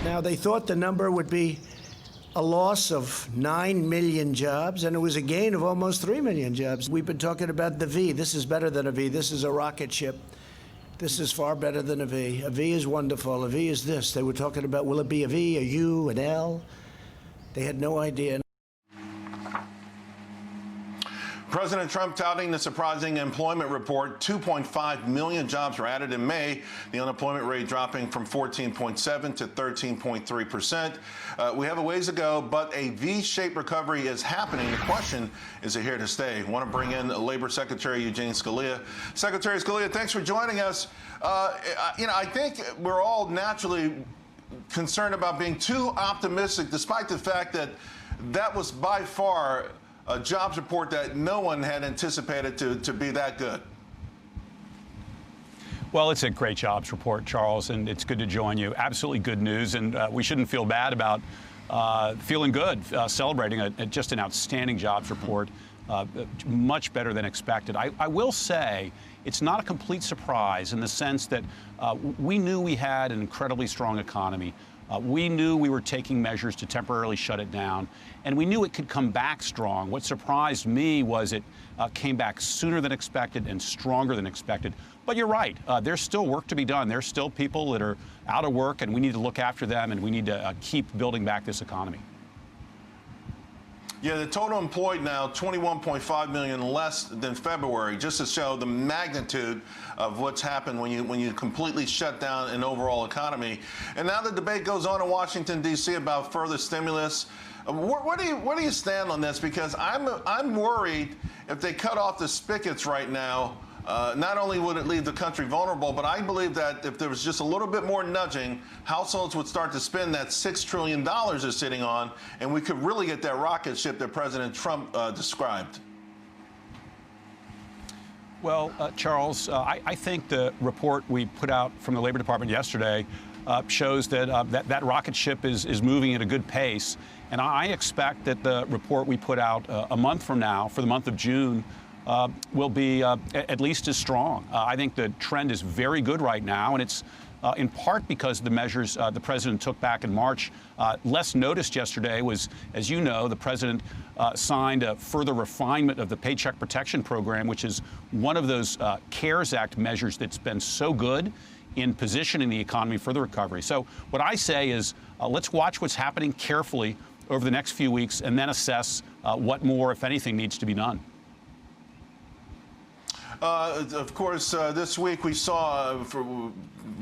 Now, they thought the number would be a loss of 9 million jobs, and it was a gain of almost 3 million jobs. We've been talking about the V. This is better than a V. This is a rocket ship. This is far better than a V. A V is wonderful. A V is this. They were talking about, will it be a V, a U, an L? They had no idea. President Trump touting the surprising employment report. 2.5 million jobs were added in May. The unemployment rate dropping from 14.7 to 13.3%. We have a ways to go, but a V-shaped recovery is happening. The question is it here to stay? I want to bring in Labor Secretary Eugene Scalia. Secretary Scalia, thanks for joining us. I think we're all naturally concerned about being too optimistic, despite the fact that that was by far a jobs report that no one had anticipated to be that good. Well, it's a great jobs report, Charles, and it's good to join you. Absolutely good news, and we shouldn't feel bad about feeling good, celebrating just an outstanding jobs report, much better than expected. I will say it's not a complete surprise in the sense that we knew we had an incredibly strong economy. We knew we were taking measures to temporarily shut it down, and we knew it could come back strong. What surprised me was it came back sooner than expected and stronger than expected. But you're right, there's still work to be done. There's still people that are out of work, and we need to look after them, and we need to keep building back this economy. Yeah, the total employed now, 21.5 million less than February, just to show the magnitude of what's happened when you completely shut down an overall economy. And now the debate goes on in Washington, D.C. about further stimulus. Where do you stand on this? Because I'm worried if they cut off the spigots right now, not only would it leave the country vulnerable, but I believe that if there was just a little bit more nudging, households would start to spend that $6 trillion they're sitting on, and we could really get that rocket ship that President Trump described. Well, Charles, I think the report we put out from the Labor Department yesterday shows that that rocket ship is moving at a good pace. And I expect that the report we put out a month from now, for the month of June, will be at least as strong. I think the trend is very good right now, and it's in part because of the measures the president took back in March. Less noticed yesterday was, as you know, the president signed a further refinement of the Paycheck Protection Program, which is one of those CARES Act measures that's been so good in positioning the economy for the recovery. So what I say is let's watch what's happening carefully over the next few weeks and then assess what more, if anything, needs to be done. Of course, this week we saw,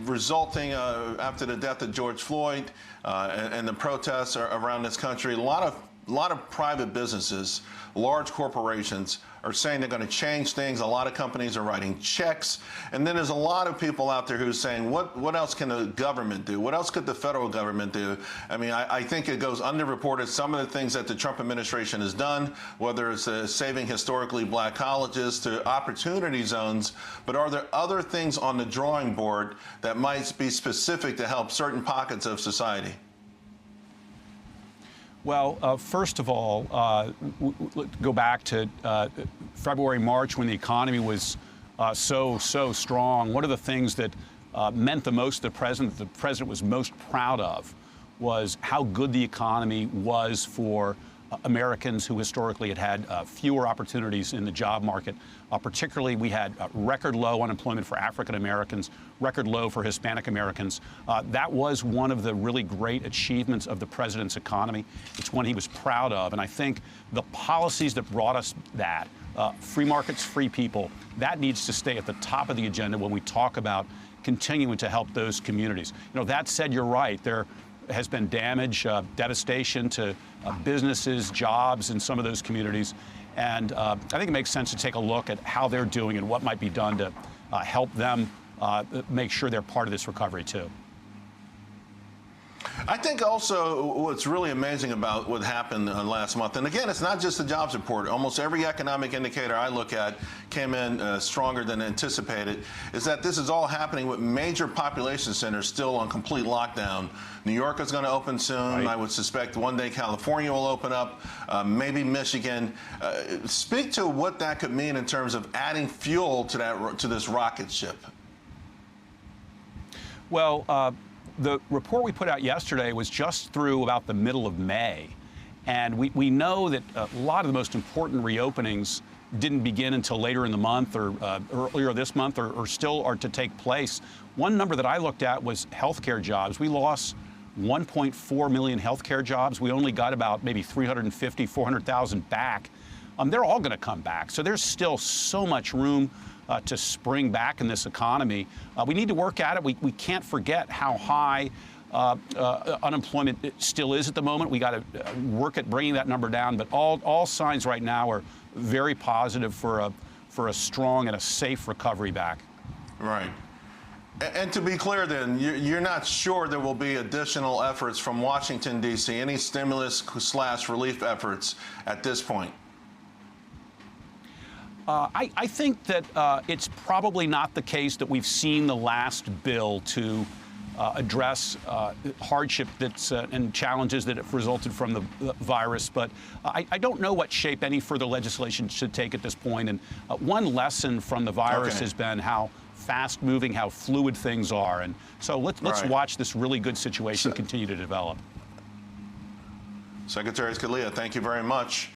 resulting after the death of George Floyd and the protests around this country, a lot of private businesses, large corporations are saying they're going to change things. A lot of companies are writing checks. And then there's a lot of people out there who are saying, what else can the government do? What else could the federal government do? I mean, I think it goes underreported, some of the things that the Trump administration has done, whether it's saving historically black colleges to opportunity zones. But are there other things on the drawing board that might be specific to help certain pockets of society? Well, first of all, go back to February, March, when the economy was so strong. One of the things that meant the most to the president was most proud of was how good the economy was for Americans who historically had fewer opportunities in the job market. Particularly, we had record low unemployment for African Americans, record low for Hispanic Americans. That was one of the really great achievements of the president's economy. It's one he was proud of. And I think the policies that brought us that, free markets, free people, that needs to stay at the top of the agenda when we talk about continuing to help those communities. You know, that said, you're right. There has been damage, devastation to businesses, jobs in some of those communities. And I think it makes sense to take a look at how they're doing and what might be done to help them make sure they're part of this recovery, too. I think also what's really amazing about what happened last month, and again, it's not just the jobs report. Almost every economic indicator I look at came in stronger than anticipated, is that this is all happening with major population centers still on complete lockdown. New York is going to open soon. Right. I would suspect one day California will open up, maybe Michigan. Speak to what that could mean in terms of adding fuel to this rocket ship. Well, the report we put out yesterday was just through about the middle of May. And we know that a lot of the most important reopenings didn't begin until later in the month or earlier this month or still are to take place. One number that I looked at was healthcare jobs. We lost 1.4 million healthcare jobs. We only got about maybe 350, 400,000 back. They're all going to come back. So there's still so much room to spring back in this economy. We need to work at it. We can't forget how high unemployment still is at the moment. We got to work at bringing that number down. But all signs right now are very positive for a strong and a safe recovery back. Right. And to be clear then, you're not sure there will be additional efforts from Washington, D.C., any stimulus/relief efforts at this point? I think that it's probably not the case that we've seen the last bill to address hardship and challenges that have resulted from the virus. But I don't know what shape any further legislation should take at this point. And one lesson from the virus has been how fast-moving, how fluid things are. And so let's watch this really good situation continue to develop. Secretary Scalia, thank you very much.